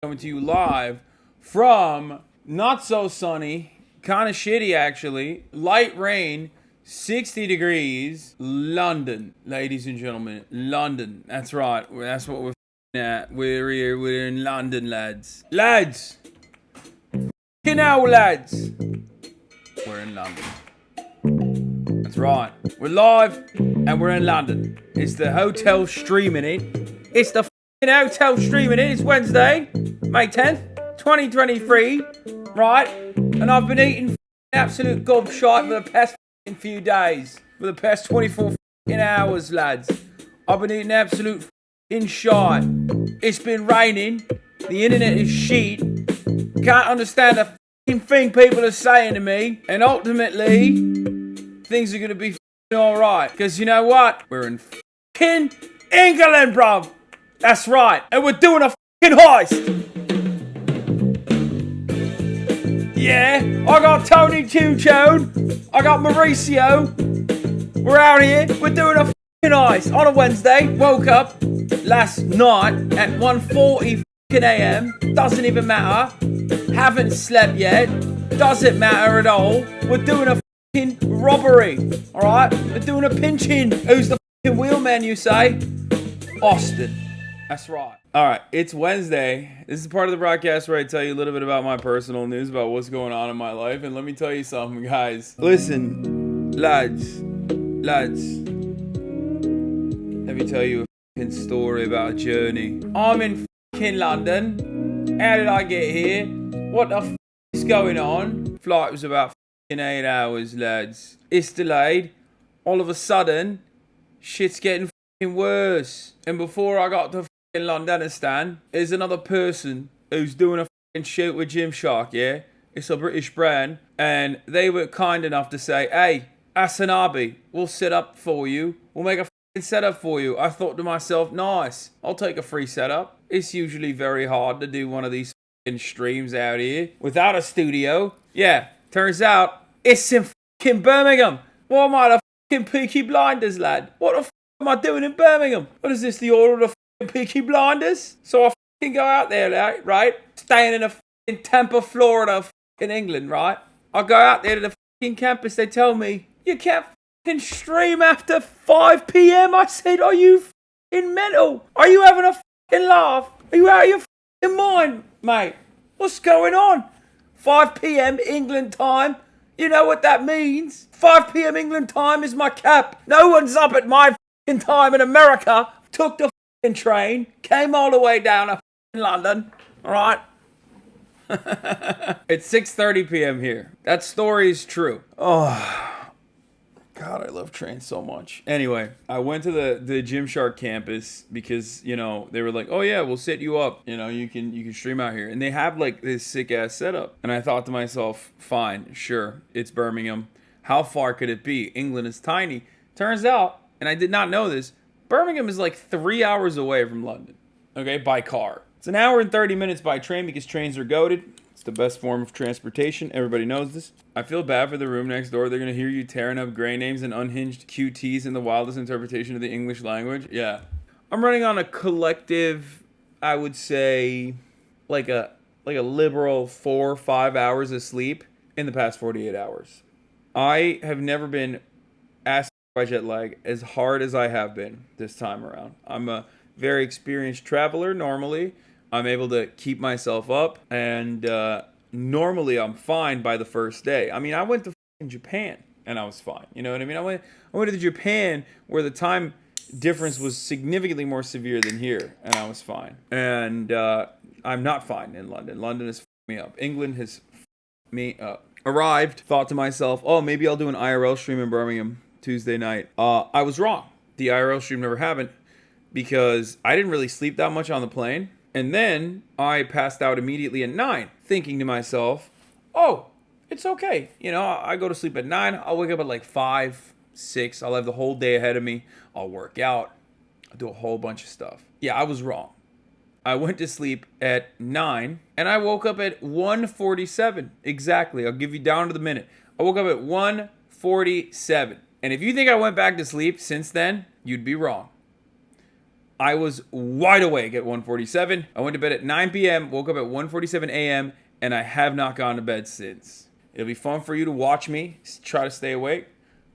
coming to you live from not so sunny, kind of shitty actually, light rain, 60 degrees, London, ladies and gentlemen, London. That's right. That's what we're at. We're here. We're in London, lads. Lads, you know, lads, we're in London. That's right. We're live and we're in London. It's the hotel streaming it. It's the hotel streaming it. It's Wednesday, May 10th, 2023. Right? And I've been eating absolute gobshite for the past few days. For the past 24 hours, lads. I've been eating absolute shite. It's been raining. The internet is shit. Can't understand a thing people are saying to me. And ultimately, things are going to be alright. Because you know what? We're in England, bruv. That's right. And we're doing a heist. Yeah. I got Tony Choo-Chone. I got Mauricio. We're out here. We're doing a heist on a Wednesday. Woke up last night at 1:40 a.m. Doesn't even matter. Haven't slept yet. Doesn't matter at all. We're doing a robbery. Alright? We're doing a pinching. Who's the wheelman, you say? Austin. That's right. Alright, it's Wednesday. This is part of the broadcast where I tell you a little bit about my personal news, about what's going on in my life. And let me tell you something, guys. Listen, lads. Let me tell you a story about a journey. I'm in London. How did I get here? What the is going on? Flight was about 8 hours, lads. It's delayed. All of a sudden, shit's getting worse. And before I got to Londonistan, there's another person who's doing a shoot with Gymshark, yeah? It's a British brand. And they were kind enough to say, hey, HasanAbi, we'll set up for you. We'll make a setup for you. I thought to myself, nice. I'll take a free setup. It's usually very hard to do one of these streams out here without a studio. Yeah, turns out it's in Birmingham. What am I, the Peaky Blinders, lad? What the am I doing in Birmingham? What is this, the order of the Peaky Blinders? So I go out there, right? Staying in Tampa, Florida, in England, right? I go out there to the campus. They tell me, you can't stream after 5 p.m. I said, are you mental? Are you having a laugh? Are you out of your mind, mate? What's going on? 5 p.m. England time. You know what that means? 5 p.m. England time is my cap. No one's up at my time in America. Took the train, came all the way down to London. All right. It's 6:30 p.m. here. That story is true. Oh, God, I love trains so much. Anyway, I went to the Gymshark campus because, you know, they were like, oh yeah, we'll set you up. You know, you can stream out here. And they have like this sick ass setup. And I thought to myself, fine, sure, it's Birmingham. How far could it be? England is tiny. Turns out, and I did not know this, Birmingham is like 3 hours away from London. Okay, by car. It's an hour and 30 minutes by train because trains are goated. It's the best form of transportation. Everybody knows this. I feel bad for the room next door. They're going to hear you tearing up gray names and unhinged QTs in the wildest interpretation of the English language. Yeah. I'm running on a collective, I would say, like a liberal 4 or 5 hours of sleep in the past 48 hours. I have never been asked by jet lag as hard as I have been this time around. I'm a very experienced traveler normally. I'm able to keep myself up, and normally I'm fine by the first day. I mean, I went to Japan, and I was fine. You know what I mean? I went to Japan where the time difference was significantly more severe than here, and I was fine. And I'm not fine in London. London has me up. England has me up. Arrived, thought to myself, oh, maybe I'll do an IRL stream in Birmingham Tuesday night. I was wrong. The IRL stream never happened because I didn't really sleep that much on the plane. And then I passed out immediately at 9, thinking to myself, oh, it's okay. You know, I go to sleep at 9. I'll wake up at like 5, 6. I'll have the whole day ahead of me. I'll work out. I'll do a whole bunch of stuff. Yeah, I was wrong. I went to sleep at 9, and I woke up at 1:47. Exactly. I'll give you down to the minute. I woke up at 1:47. And if you think I went back to sleep since then, you'd be wrong. I was wide awake at 1:47. I went to bed at 9 p.m., woke up at 1:47 a.m., and I have not gone to bed since. It'll be fun for you to watch me try to stay awake,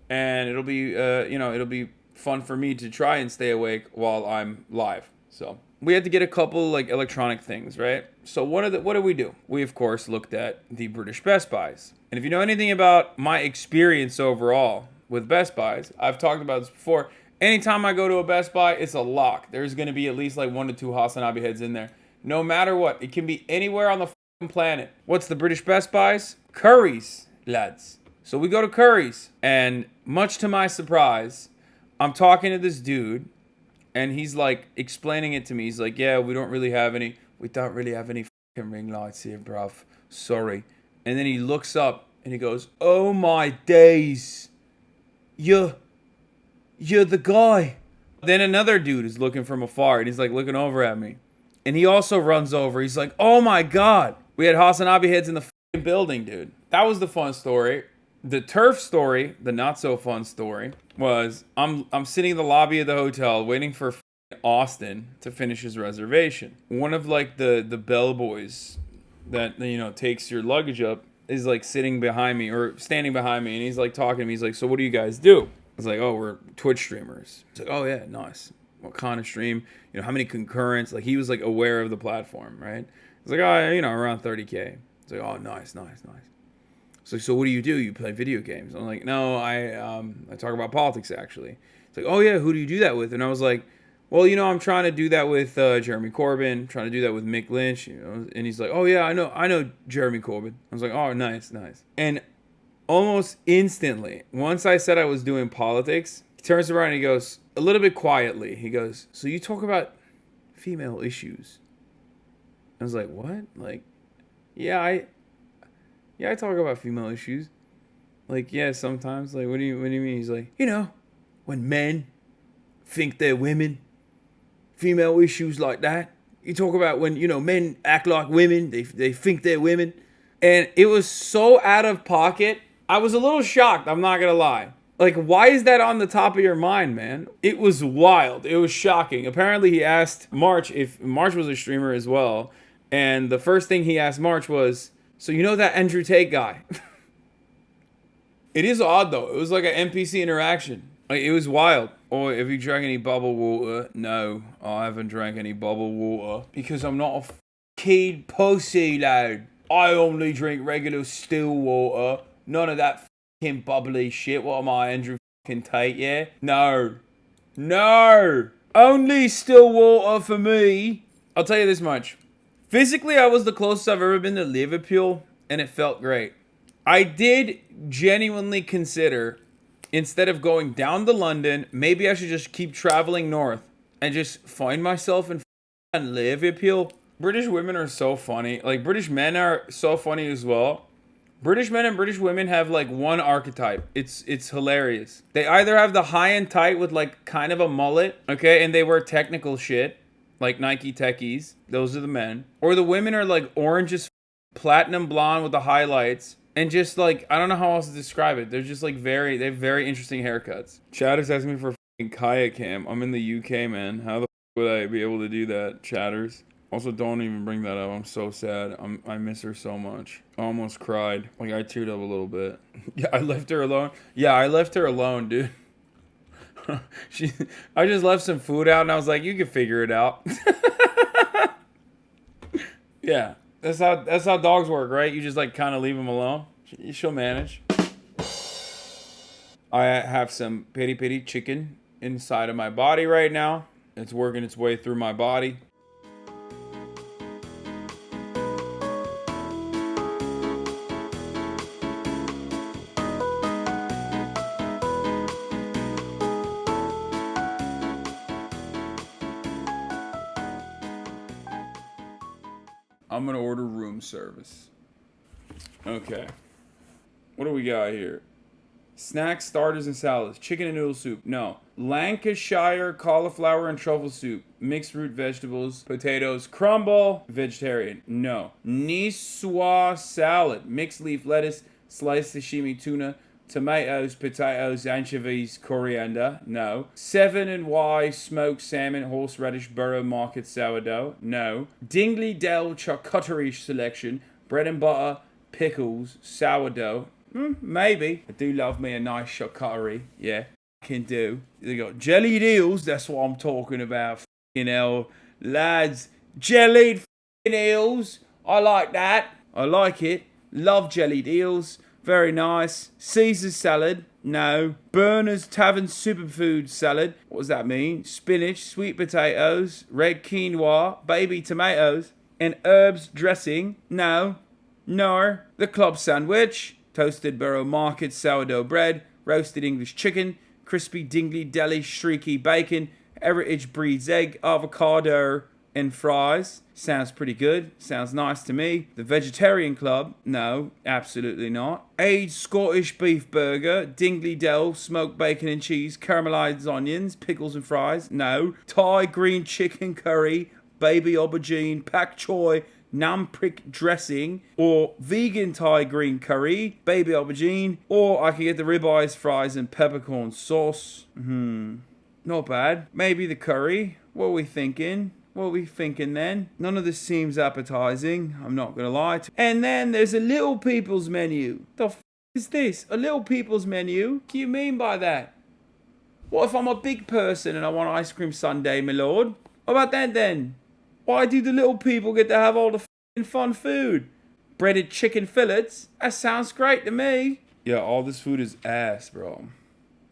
and it'll be, it'll be fun for me to try and stay awake while I'm live. So we had to get a couple like electronic things, right? So what did we do? We of course looked at the British Best Buys. And if you know anything about my experience overall with Best Buys, I've talked about this before. Anytime I go to a Best Buy, it's a lock. There's going to be at least like 1 to 2 HasanAbi heads in there. No matter what. It can be anywhere on the planet. What's the British Best Buys? Curry's, lads. So we go to Curry's, and much to my surprise, I'm talking to this dude, and he's like explaining it to me. He's like, yeah, we don't really have any fucking ring lights here, bruv. Sorry. And then he looks up and he goes, oh my days. You're the guy. Then another dude is looking from afar, and he's like looking over at me. And he also runs over. He's like, oh my God. We had HasanAbi heads in the fucking building, dude. That was the fun story. The turf story, the not so fun story, was I'm sitting in the lobby of the hotel waiting for Austin to finish his reservation. One of like the bellboys that, you know, takes your luggage up is like sitting behind me or standing behind me, and he's like talking to me. He's like, so what do you guys do? I was like, oh, we're Twitch streamers. He's like, oh yeah, nice. What kind of stream? You know, how many concurrents? Like he was like aware of the platform, right? He's like, oh, you know, around 30K. It's like, oh, nice. So what do? You play video games? I'm like, no, I talk about politics actually. It's like, oh yeah, who do you do that with? And I was like, well, you know, I'm trying to do that with Jeremy Corbyn, trying to do that with Mick Lynch, you know. And he's like, oh yeah, I know Jeremy Corbyn. I was like, oh, nice. And almost instantly, once I said I was doing politics, he turns around and he goes, a little bit quietly, he goes, so you talk about female issues? I was like, what? Like, yeah, I talk about female issues. Like, yeah, sometimes. Like, what do you mean? He's like, you know, when men think they're women, female issues like that. You talk about when, you know, men act like women, they think they're women. And it was so out of pocket. I was a little shocked, I'm not gonna lie. Like, why is that on the top of your mind, man? It was wild. It was shocking. Apparently, he asked March if March was a streamer as well. And the first thing he asked March was, so you know that Andrew Tate guy? It is odd, though. It was like an NPC interaction. Like, it was wild. Oh, have you drank any bubble water? No, I haven't drank any bubble water. Because I'm not a f***ing pussy, lad. I only drink regular still water. None of that f***ing bubbly shit. What am I, Andrew f***ing Tate, yeah? No. Only still water for me. I'll tell you this much. Physically, I was the closest I've ever been to Liverpool, and it felt great. I did genuinely consider, instead of going down to London, maybe I should just keep traveling north and just find myself in Liverpool. British women are so funny. Like, British men are so funny as well. British men and British women have like one archetype. It's hilarious. They either have the high and tight with like kind of a mullet, okay, and they wear technical shit, like Nike techies. Those are the men. Or the women are like orange as platinum blonde with the highlights. And just like, I don't know how else to describe it. They're just like they have very interesting haircuts. Chatters asking me for a f***ing kayak cam. I'm in the UK, man. How the f*** would I be able to do that, Chatters? Also, don't even bring that up. I'm so sad. I miss her so much. I almost cried. Like, I teared up a little bit. Yeah, I left her alone. Yeah, I left her alone, dude. I just left some food out, and I was like, you can figure it out. Yeah, that's how dogs work, right? You just, like, kind of leave them alone. She'll manage. I have some peri-peri chicken inside of my body right now. It's working its way through my body. I'm gonna order room service. Okay. What do we got here? Snacks, starters, and salads. Chicken and noodle soup. No. Lancashire cauliflower and truffle soup. Mixed root vegetables. Potatoes. Crumble. Vegetarian. No. Niçoise salad. Mixed leaf lettuce. Sliced sashimi tuna. Tomatoes, potatoes, anchovies, coriander. No. 7 and Y smoked salmon, horseradish, borough market sourdough. No. Dingley Dell charcuterie selection, bread and butter, pickles, sourdough. Maybe. I do love me a nice charcuterie. Yeah, can do. They got jellied eels. That's what I'm talking about. Fucking hell, lads. Jellied eels. I like that. I like it. Love jellied eels. Very nice. Caesar salad. No. Burner's Tavern Superfood salad. What does that mean? Spinach, sweet potatoes, red quinoa, baby tomatoes, and herbs dressing. No. No. The club sandwich. Toasted borough market sourdough bread, roasted English chicken, crispy Dingley Deli shrieky bacon, heritage breed's egg, avocado, and fries. Sounds pretty good. Sounds nice to me. The Vegetarian Club. No, absolutely not. Aged Scottish beef burger. Dingley Dell smoked bacon and cheese. Caramelized onions. Pickles and fries. No. Thai green chicken curry. Baby aubergine. Pak choy. Nam prick dressing. Or vegan Thai green curry. Baby aubergine. Or I could get the ribeyes, fries, and peppercorn sauce. Not bad. Maybe the curry. What are we thinking? What are we thinking then? None of this seems appetizing, I'm not gonna lie. And then there's a little people's menu. The f is this? A little people's menu? What do you mean by that? What if I'm a big person and I want ice cream sundae, my lord? What about that then? Why do the little people get to have all the fun food? Breaded chicken fillets? That sounds great to me. Yeah, all this food is ass, bro.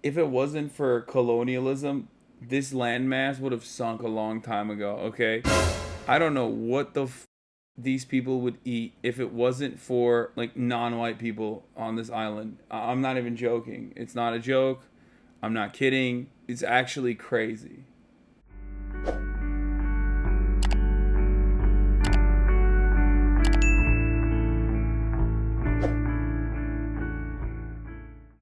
If it wasn't for colonialism, this landmass would have sunk a long time ago, okay? I don't know what the these people would eat if it wasn't for, like, non-white people on this island. I'm not even joking. It's not a joke. I'm not kidding. It's actually crazy.